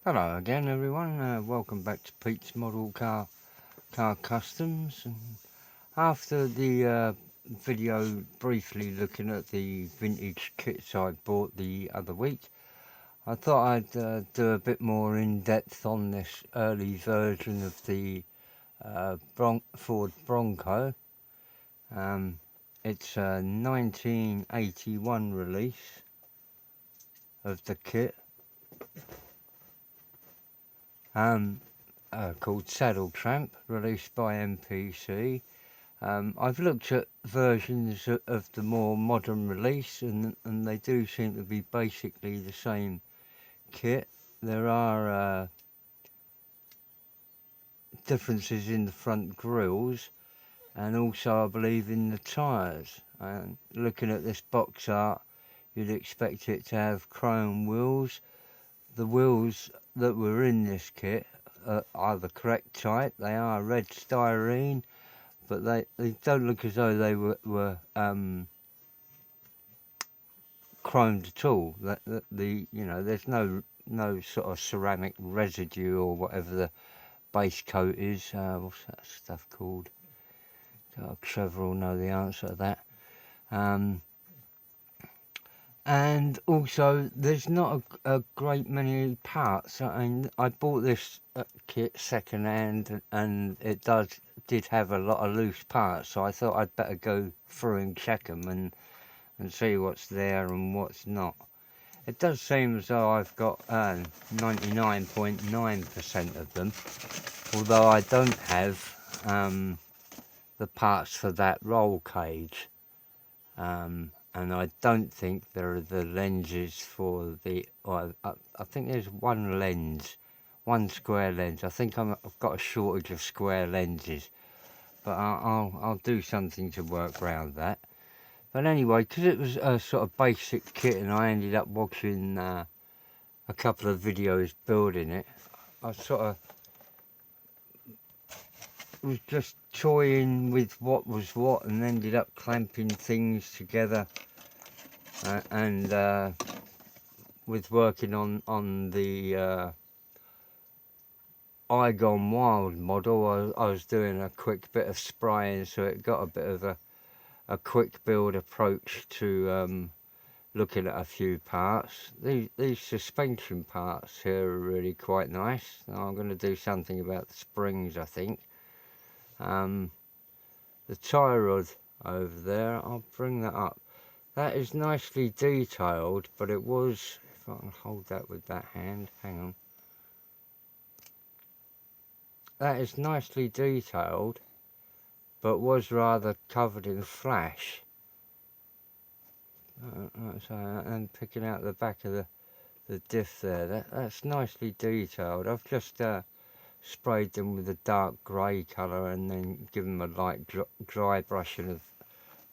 Hello again, everyone. Welcome back to Pete's Model Car Customs. And after the video briefly looking at the vintage kits I bought the other week, I thought I'd do a bit more in depth on this early version of the Ford Bronco. It's a 1981 release of the kit. Called Saddle Tramp, released by MPC. I've looked at versions of the more modern release, and they do seem to be basically the same kit. There are differences in the front grills, and also I believe in the tyres. And looking at this box art, you'd expect it to have chrome wheels. The wheels that were in this kit are the correct type. They are red styrene, but they don't look as though they were chromed at all. There's no sort of ceramic residue or whatever the base coat is. What's that stuff called? Trevor will know the answer to that. And also, there's not a great many parts. I bought this kit second hand, and it did have a lot of loose parts. So I thought I'd better go through and check them and see what's there and what's not. It does seem as though I've got 99.9% of them, although I don't have the parts for that roll cage. And I don't think there are the lenses for the. I think there's one lens, one square lens. I think I've got a shortage of square lenses, but I'll do something to work around that. But anyway, because it was a sort of basic kit, and I ended up watching a couple of videos building it, I sort of was just toying with what was what, and ended up clamping things together. And with working on the I Gone Wild model, I was doing a quick bit of spraying, so it got a bit of a quick build approach to looking at a few parts. These suspension parts here are really quite nice. Now I'm going to do something about the springs, I think. The tie rod over there, I'll bring that up. That is nicely detailed, but it was, if I can hold that with that hand, hang on. That is nicely detailed, but was rather covered in flash. And picking out the back of the diff there, that's nicely detailed. I've just sprayed them with a dark grey colour and then given them a light dry brushing of,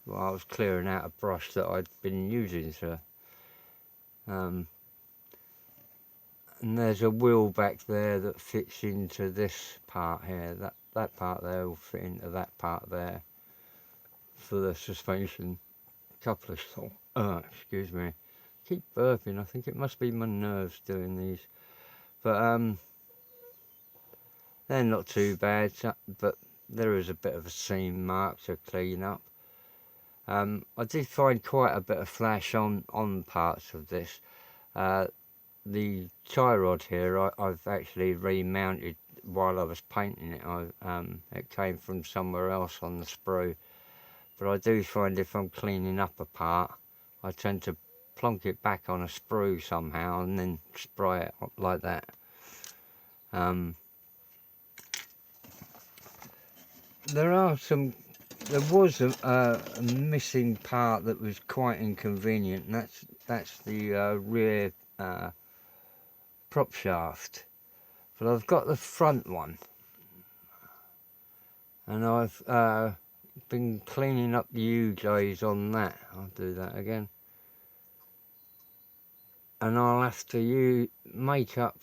well, I was clearing out a brush that I'd been using, so and there's a wheel back there that fits into this part here. That part there will fit into that part there for the suspension. A couple of excuse me, keep burping. I think it must be my nerves doing these, but they're not too bad. But there is a bit of a seam mark to clean up. I did find quite a bit of flash on parts of this. The tie rod here, I've actually remounted while I was painting it. It came from somewhere else on the sprue, but I do find if I'm cleaning up a part, I tend to plonk it back on a sprue somehow and then spray it like that. There was a missing part that was quite inconvenient, and that's the rear prop shaft. But I've got the front one, and I've been cleaning up the U-joys on that. I'll do that again. And I'll have to make up,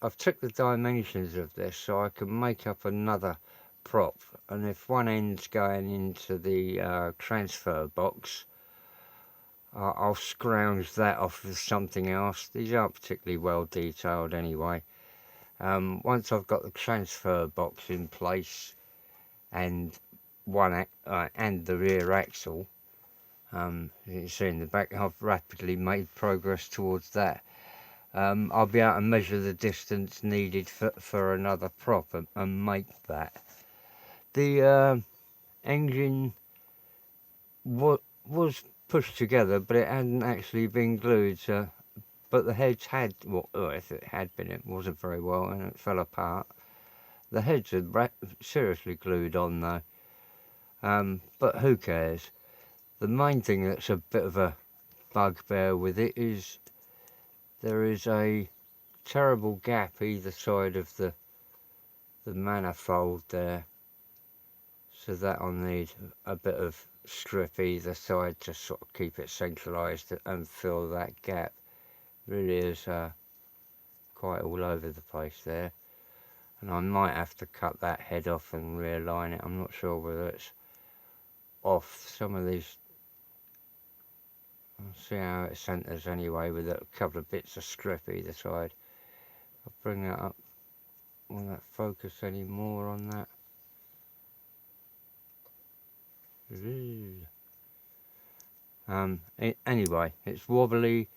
I've took the dimensions of this so I can make up another prop, and if one end's going into the transfer box, I'll scrounge that off with something else. These aren't particularly well detailed anyway. Once I've got the transfer box in place and and the rear axle, as you can see in the back, I've rapidly made progress towards that. I'll be able to measure the distance needed for another prop and make that. The engine was pushed together, but it hadn't actually been glued. But the heads had, well, if it had been, it wasn't very well, and it fell apart. The heads are seriously glued on though, but who cares? The main thing that's a bit of a bugbear with it is there is a terrible gap either side of the manifold there, so that I'll need a bit of strip either side to sort of keep it centralised and fill that gap. Really is quite all over the place there, and I might have to cut that head off and realign it. I'm not sure whether it's off. Some of these, I'll see how it centres anyway, with a couple of bits of strip either side. I'll bring that up. Will that focus any more on that? Anyway, it's wobbly.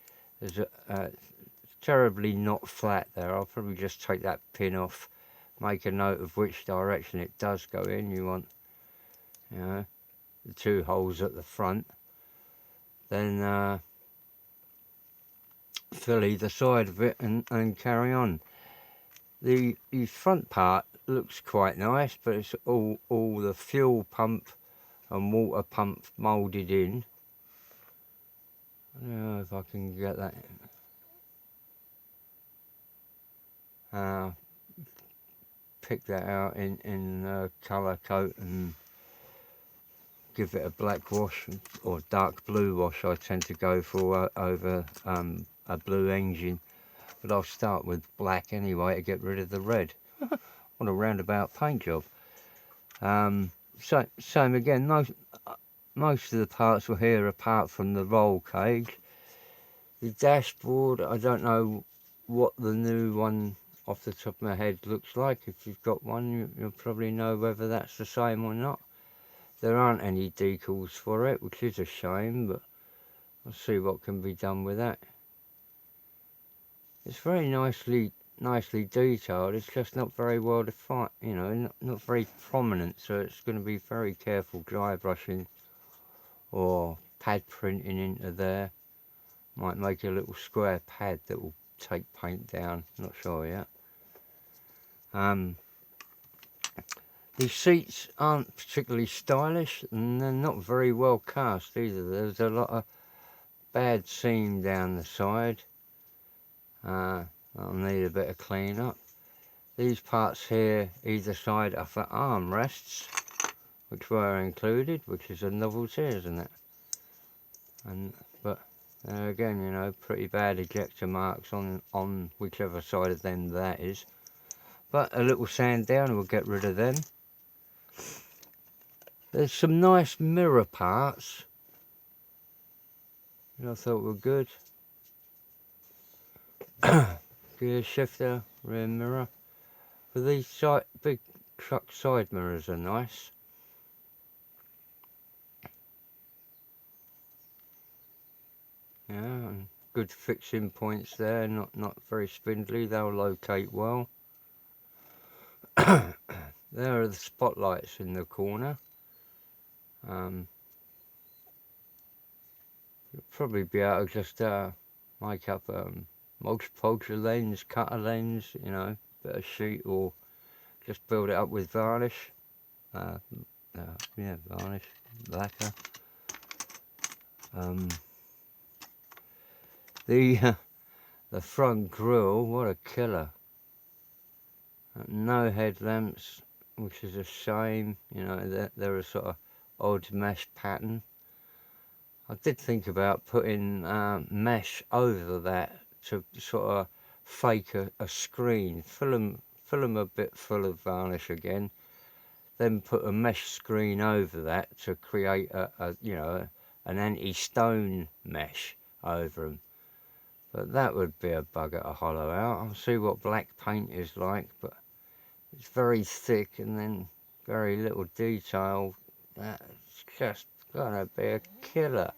There's it's terribly not flat there. I'll probably just take that pin off, make a note of which direction it does go in. You want, you know, the two holes at the front. Then fill either side of it and carry on. The front part looks quite nice, but it's all the fuel pump and water pump moulded in. I don't know if I can get that. Pick that out in colour coat and give it a black wash or dark blue wash. I tend to go for over a blue engine, but I'll start with black anyway to get rid of the red. What a roundabout paint job. So same again. Most of the parts were here apart from the roll cage. The dashboard, I don't know what the new one off the top of my head looks like. If you've got one, you'll probably know whether that's the same or not. There aren't any decals for it, which is a shame, but I'll see what can be done with that. It's very nicely detailed. It's just not very well defined, you know, not very prominent, so it's going to be very careful dry brushing or pad printing into there. Might make a little square pad that will take paint down, not sure yet. The seats aren't particularly stylish, and they're not very well cast either. There's a lot of bad seam down the side. I'll need a bit of clean up. These parts here either side are for armrests, which were included, which is a novelty, isn't it? But there again, you know, pretty bad ejector marks on whichever side of them that is. But a little sand down will get rid of them. There's some nice mirror parts that I thought were good. Gear shifter, rear mirror. But these big truck side mirrors are nice. Yeah, and good fixing points there, not very spindly, they'll locate well. There are the spotlights in the corner. You'll probably be able to just make up multi-pulsar lens, cutter lens, you know, bit of sheet, or just build it up with varnish. Yeah, varnish, lacquer. The front grille, what a killer. No headlamps, which is a shame. You know, they're a sort of odd mesh pattern. I did think about putting mesh over that to sort of fake a screen, fill them a bit full of varnish again, then put a mesh screen over that to create a you know, an anti-stone mesh over them. But that would be a bugger to hollow out. I'll see what black paint is like, but it's very thick and then very little detail. That's just gonna be a killer.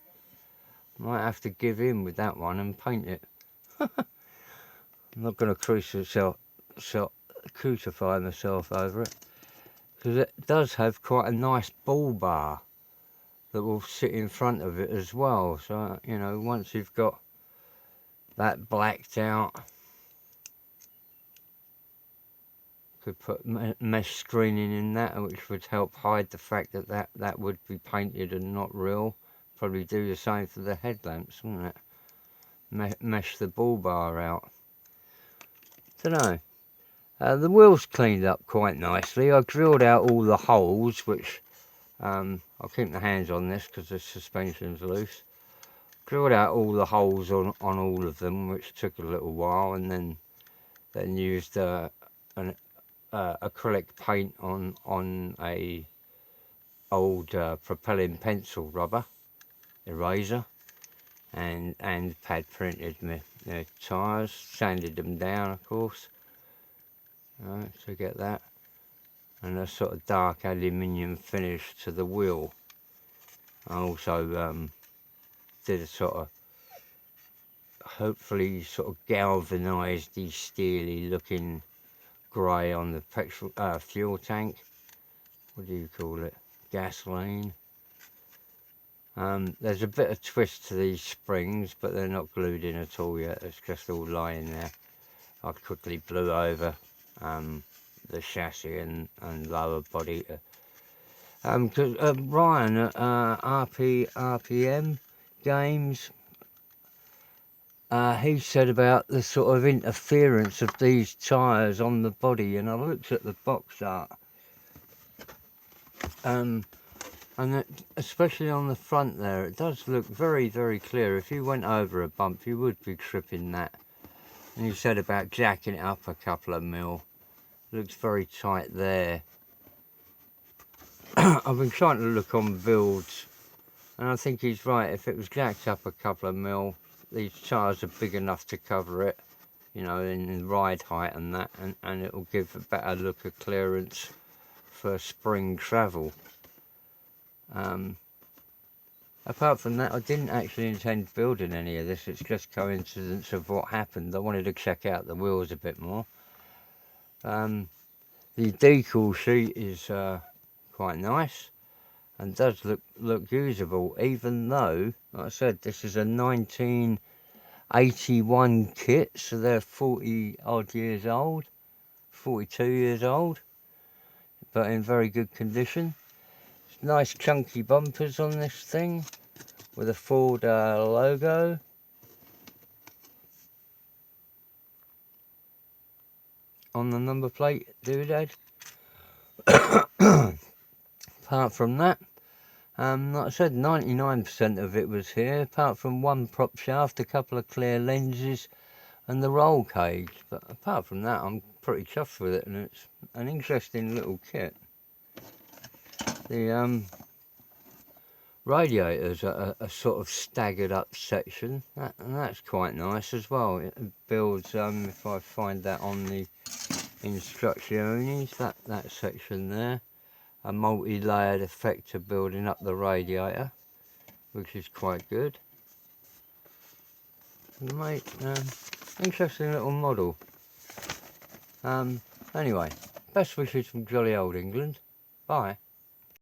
Might have to give in with that one and paint it. I'm not gonna crucify myself over it, because it does have quite a nice bull bar that will sit in front of it as well. So, you know, once you've got that blacked out, could put mesh screening in that, which would help hide the fact that that would be painted and not real. Probably do the same for the headlamps, wouldn't it? Mesh the bull bar out. Dunno. The wheels cleaned up quite nicely. I drilled out all the holes, which I'll keep my hands on this because the suspension's loose. Drilled out all the holes on all of them, which took a little while, and then used an acrylic paint on a old propelling pencil rubber eraser, and pad printed my tyres, sanded them down, of course, to get that, and a sort of dark aluminium finish to the wheel. I also did a sort of, hopefully sort of galvanised, steely looking grey on the petrol fuel tank. What do you call it? Gasoline. There's a bit of twist to these springs, but they're not glued in at all yet. It's just all lying there. I quickly blew over the chassis and lower body. Because Ryan at RPM Games, he said about the sort of interference of these tyres on the body, and I looked at the box art, and especially on the front there, it does look very, very clear. If you went over a bump, you would be tripping that. And he said about jacking it up a couple of mil. Looks very tight there. I've been trying to look on builds, and I think he's right. If it was jacked up a couple of mil, these tyres are big enough to cover it, you know, in ride height and that, and it'll give a better look of clearance for spring travel. Apart from that, I didn't actually intend building any of this. It's just coincidence of what happened. I wanted to check out the wheels a bit more. The decal sheet is quite nice and does look usable, even though, like I said, this is a 1981 kit, so they're 40 odd years old, 42 years old, but in very good condition. Nice chunky bumpers on this thing with a Ford logo. On the number plate doodad. Apart from that, like I said, 99% of it was here, apart from one prop shaft, a couple of clear lenses, and the roll cage. But apart from that, I'm pretty chuffed with it, and it's an interesting little kit. The radiators are a sort of staggered up section, and that's quite nice as well. It builds, if I find that on the instructions, that section there, a multi-layered effect to building up the radiator, which is quite good. Mate, interesting little model. Anyway, best wishes from jolly old England. Bye.